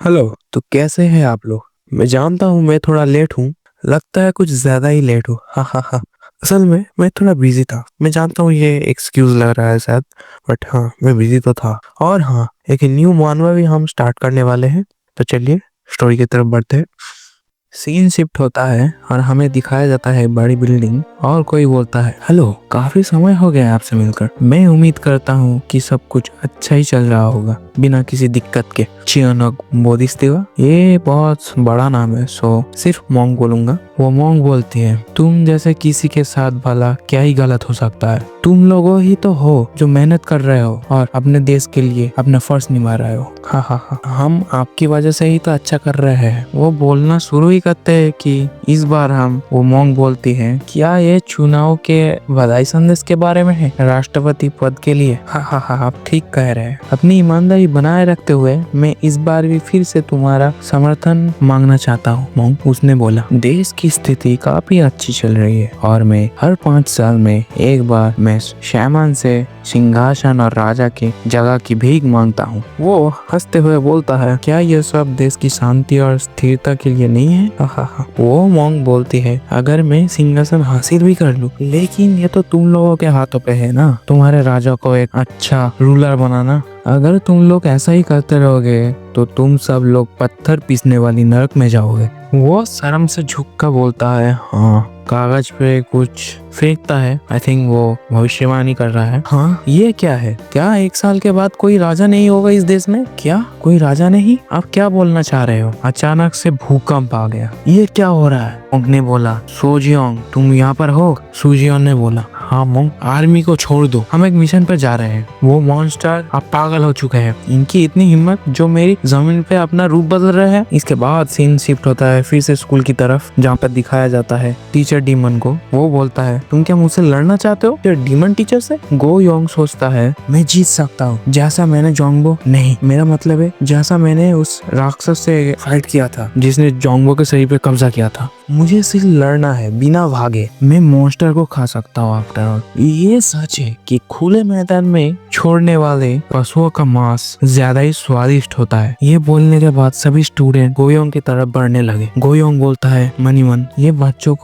Hello. तो कैसे हैं आप लोग? मैं जानता हूँ मैं थोड़ा लेट हूँ। लगता है कुछ ज्यादा ही लेट हूँ। हाँ हाँ हाँ। असल में मैं थोड़ा बिजी था। मैं जानता हूँ ये एक्सक्यूज लग रहा है शायद, बट हाँ मैं बिजी तो था। और हाँ, एक न्यू मानवा भी हम स्टार्ट करने वाले हैं। तो चलिए स्टोरी की तरफ बढ़ते हैं। सीन शिफ्ट होता है और हमें दिखाया जाता है बड़ी बिल्डिंग और कोई बोलता है, हेलो, काफी समय हो गया आपसे मिलकर। मैं उम्मीद करता हूँ कि सब कुछ अच्छा ही चल रहा होगा बिना किसी दिक्कत के। चियोनोक बोधिस्तेवा, ये बहुत बड़ा नाम है, सो सिर्फ मोंग बोलूंगा। वो मोंग बोलती है, तुम जैसे किसी के साथ भला क्या ही गलत हो सकता है। तुम लोगों ही तो हो जो मेहनत कर रहे हो और अपने देश के लिए अपना फर्ज निभा रहे हो। हाँ हाँ हाँ, हम आपकी वजह से ही तो अच्छा कर रहे हैं। वो बोलना शुरू ही करते हैं कि इस बार हम, वो मोंग बोलती है, क्या ये चुनाव के बधाई संदेश के बारे में है, राष्ट्रपति पद के लिए? हाँ हाँ हाँ, आप ठीक कह रहे हैं। अपनी ईमानदारी बनाए रखते हुए मैं इस बार भी फिर से तुम्हारा समर्थन मांगना चाहता हूँ मोंग, उसने बोला। देश की स्थिति काफी अच्छी चल रही है और मैं हर 5 साल में एक बार मैं शैमान से सिंहासन और राजा की जगह की भीख मांगता हूँ। वो हंसते हुए बोलता है, क्या यह सब देश की शांति और स्थिरता के लिए नहीं है? वो मोंग बोलती है, अगर मैं सिंहासन हासिल भी कर लूं, लेकिन ये तो तुम लोगों के हाथों पे है ना, तुम्हारे राजा को एक अच्छा रूलर बनाना। अगर तुम लोग ऐसा ही करते रहोगे तो तुम सब लोग पत्थर पीसने वाली नरक में जाओगे। वो शर्म से झुक कर बोलता है, हाँ। कागज पे कुछ फेंकता है। आई थिंक वो भविष्यवाणी कर रहा है। हाँ, ये क्या है? क्या 1 साल के बाद कोई राजा नहीं होगा इस देश में? क्या कोई राजा नहीं? आप क्या बोलना चाह रहे हो? अचानक से भूकंप आ गया। ये क्या हो रहा है? मोंग ने बोला, सोजियोंग तुम यहाँ पर हो? सूजियोंग ने बोला, हाँ मोंग, आर्मी को छोड़ दो, हम एक मिशन पर जा रहे हैं। वो मॉन्स्टर अब पागल हो चुके हैं। इनकी इतनी हिम्मत जो मेरी जमीन पे अपना रूप बदल रहे हैं। इसके बाद सीन शिफ्ट होता है फिर से स्कूल की तरफ, जहाँ पर दिखाया जाता है टीचर डीमन को। वो बोलता है, तुम क्या मुझसे लड़ना चाहते हो डीमन टीचर से? गो योंग सोचता है, मैं जीत सकता हूँ, जैसा मैंने जोंगबो, नहीं मेरा मतलब है जैसा मैंने उस राक्षस से फाइट किया था जिसने जोंगबो के शरीर पे कब्जा किया था। मुझे सिर्फ लड़ना है बिना भागे। मैं मॉन्स्टर को खा सकता हूँ आफ्टर ऑल। ये सच है कि खुले मैदान में छोड़ने वाले पशुओं का मांस ज्यादा ही स्वादिष्ट होता है। ये बोलने के बाद सभी स्टूडेंट गोयोंग की तरफ बढ़ने लगे। गोयोंग बोलता है, मनी मन, ये बच्चों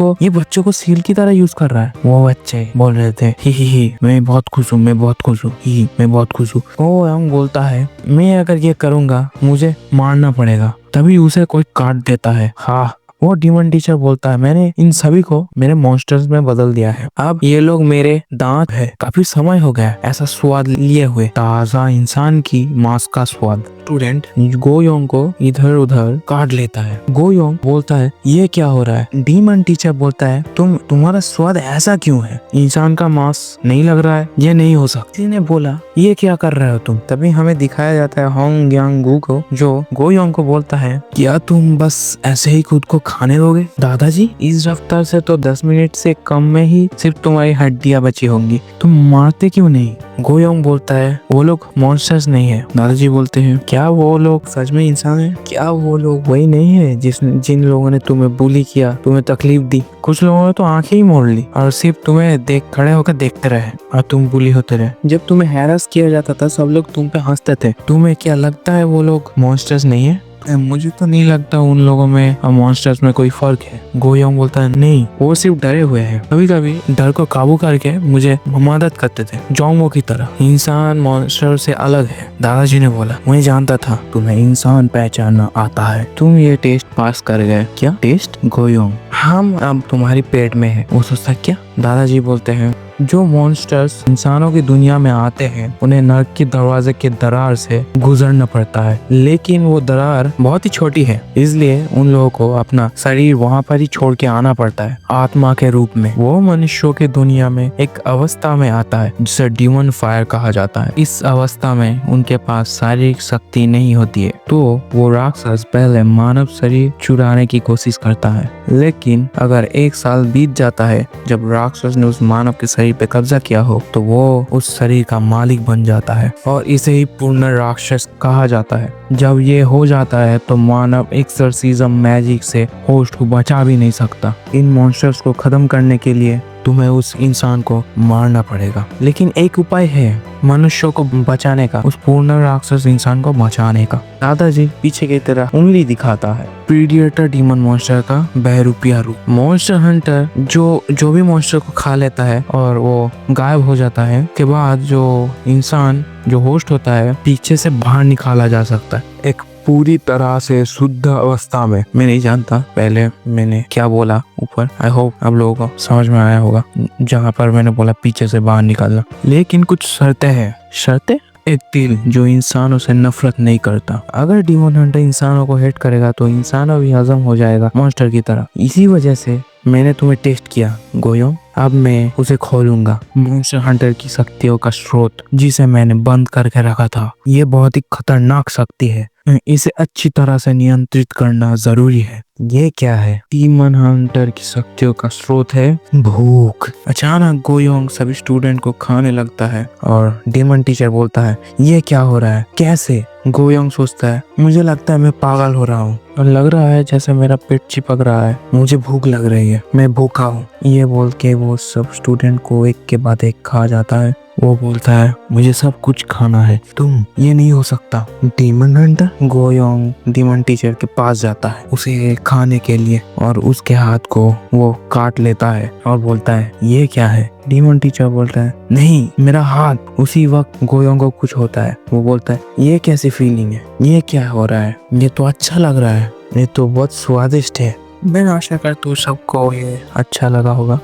को सील की तरह यूज कर रहा है। वो बच्चे बोल रहे थे, ही मैं बहुत खुश हूँ, मैं बहुत खुश हूँ, ही मैं बहुत खुश हूँ। गोयोंग बोलता है, मैं अगर ये करूँगा मुझे मारना पड़ेगा। तभी उसे कोई काट देता है। हाँ, वो डीमन टीचर बोलता है, मैंने इन सभी को मेरे मॉन्स्टर्स में बदल दिया है। अब ये लोग मेरे दांत है। काफी समय हो गया ऐसा स्वाद लिए हुए, ताजा इंसान की मांस का स्वाद। स्टूडेंट गोयोंग को इधर उधर काट लेता है। गोयोंग बोलता है, ये क्या हो रहा है? डीमन टीचर बोलता है, तुम्हारा स्वाद ऐसा क्यों है? इंसान का मांस नहीं लग रहा है, ये नहीं हो सकता। किसी ने बोला, ये क्या कर रहे हो तुम? तभी हमें दिखाया जाता है होंग यांग गू को, जो गोयोंग को बोलता है, क्या तुम बस ऐसे ही खुद को खाने दोगे? दादाजी, इस रफ्तार से तो 10 मिनट से कम में ही सिर्फ तुम्हारी हड्डियां बची होंगी, तुम मारते क्यों नहीं? गोयोंग बोलता है, वो लोग मॉन्स्टर्स नहीं है। दादाजी बोलते हैं, क्या वो लोग सच में इंसान है? क्या वो लोग वही नहीं है जिन लोगों ने तुम्हें बुली किया, तुम्हें तकलीफ दी? कुछ लोगों ने तो आंखें ही मोड़ ली और सिर्फ तुम्हें खड़े होकर देखते रहे और तुम बुली होते रहे। जब तुम्हें हैरास किया जाता था सब लोग तुम पे हंसते थे। तुम्हें क्या लगता है वो लोग मॉन्स्टर्स नहीं है? मुझे तो नहीं लगता उन लोगों में और मॉन्स्टर्स में कोई फर्क है। गोयोंग बोलता है, नहीं, वो सिर्फ डरे हुए हैं। कभी कभी डर को काबू करके मुझे मदद करते थे, जोंगबो की तरह। इंसान मॉन्स्टर से अलग है। दादाजी ने बोला, मैं जानता था तुम्हें इंसान पहचानना आता है, तुम ये टेस्ट पास कर गए। क्या टेस्ट? गोयोंग, हम अब तुम्हारी पेट में है। वो सोचता, क्या? दादाजी बोलते हैं, जो मॉन्स्टर्स इंसानों की दुनिया में आते हैं उन्हें नर्क के दरवाजे के दरार से गुजरना पड़ता है, लेकिन वो दरार बहुत ही छोटी है, इसलिए उन लोगों को अपना शरीर वहाँ पर ही छोड़ के आना पड़ता है आत्मा के रूप में। वो मनुष्यों की दुनिया में एक अवस्था में आता है जिसे डीमन फायर कहा जाता है। इस अवस्था में उनके पास शारीरिक शक्ति नहीं होती है, तो वो राक्षस पहले मानव शरीर चुराने की कोशिश करता है, लेकिन अगर 1 साल बीत जाता है जब राक्षस ने उस मानव के शरीर पे कब्जा किया हो, तो वो उस शरीर का मालिक बन जाता है और इसे ही पूर्ण राक्षस कहा जाता है। जब ये हो जाता है तो मानव एक्सोर्सिज्म मैजिक से होस्ट को बचा भी नहीं सकता। इन मॉन्स्टर्स को खत्म करने के लिए तुम्हें उस इंसान को मारना पड़ेगा। लेकिन एक उपाय है मनुष्य को बचाने का, उस पूर्ण राक्षस इंसान को बचाने का। दादाजी पीछे की तरह उंगली दिखाता है। प्रीडिएटर डीमन मॉन्स्टर का बहरूपिया रूप। मॉन्स्टर हंटर जो भी मॉन्स्टर को खा लेता है और वो गायब हो जाता है के बाद जो इंसान जो होस्ट होता है पीछे से बाहर निकाला जा सकता है, एक पूरी तरह से शुद्ध अवस्था में। मैं नहीं जानता पहले मैंने क्या बोला ऊपर, आई होप आप लोगों को समझ में आया होगा जहाँ पर मैंने बोला पीछे से बाहर निकालना। लेकिन कुछ शर्तें हैं। शर्तें? एक दिल जो इंसानों से नफरत नहीं करता। अगर डीमन हंटर इंसानों को हेट करेगा तो इंसानों भी हजम हो जाएगा मॉन्स्टर की तरह। इसी वजह से मैंने तुम्हें टेस्ट किया गोयोंग, अब मैं उसे खोलूंगा। मॉन्स्टर हंटर की शक्तियों का स्रोत जिसे मैंने बंद करके रखा था, ये बहुत ही खतरनाक शक्ति है। इसे अच्छी तरह से नियंत्रित करना जरूरी है। ये क्या है? डीमन हंटर की शक्तियों का स्रोत है भूख। अचानक गोयोंग सभी स्टूडेंट को खाने लगता है और डीमन टीचर बोलता है ये क्या हो रहा है, कैसे? गोयोंग सोचता है मुझे लगता है मैं पागल हो रहा हूँ और लग रहा है जैसे मेरा पेट चिपक रहा है, मुझे भूख लग रही है, मैं भूखा हूँ। ये बोल के वो सब स्टूडेंट को एक के बाद एक खा जाता है। वो बोलता है मुझे सब कुछ खाना है। तुम, ये नहीं हो सकता। डीमन हंटर गोयोंग डीमन टीचर के पास जाता है उसे खाने के लिए और उसके हाथ को वो काट लेता है और बोलता है ये क्या है? डीमन टीचर बोलता है नहीं, मेरा हाथ। उसी वक्त गोयोंग को कुछ होता है। वो बोलता है ये कैसी फीलिंग है, ये क्या हो रहा है? ये तो अच्छा लग रहा है, ये तो बहुत स्वादिष्ट है। मैं आशा करता हूँ सबको ये अच्छा लगा होगा।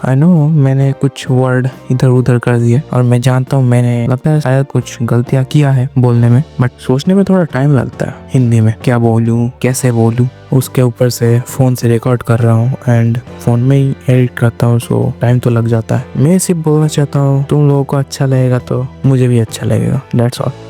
आई नो मैंने कुछ वर्ड इधर उधर कर दिए और मैं जानता हूँ मैंने लगता है शायद कुछ गलतियाँ किया है बोलने में, बट सोचने में थोड़ा टाइम लगता है हिंदी में क्या बोलूँ कैसे बोलूँ। उसके ऊपर से फोन से रिकॉर्ड कर रहा हूँ एंड फोन में ही एडिट करता हूँ, सो टाइम तो लग जाता है। मैं सिर्फ बोलना चाहता हूँ तुम लोगों को अच्छा लगेगा तो मुझे भी अच्छा लगेगा। That's all.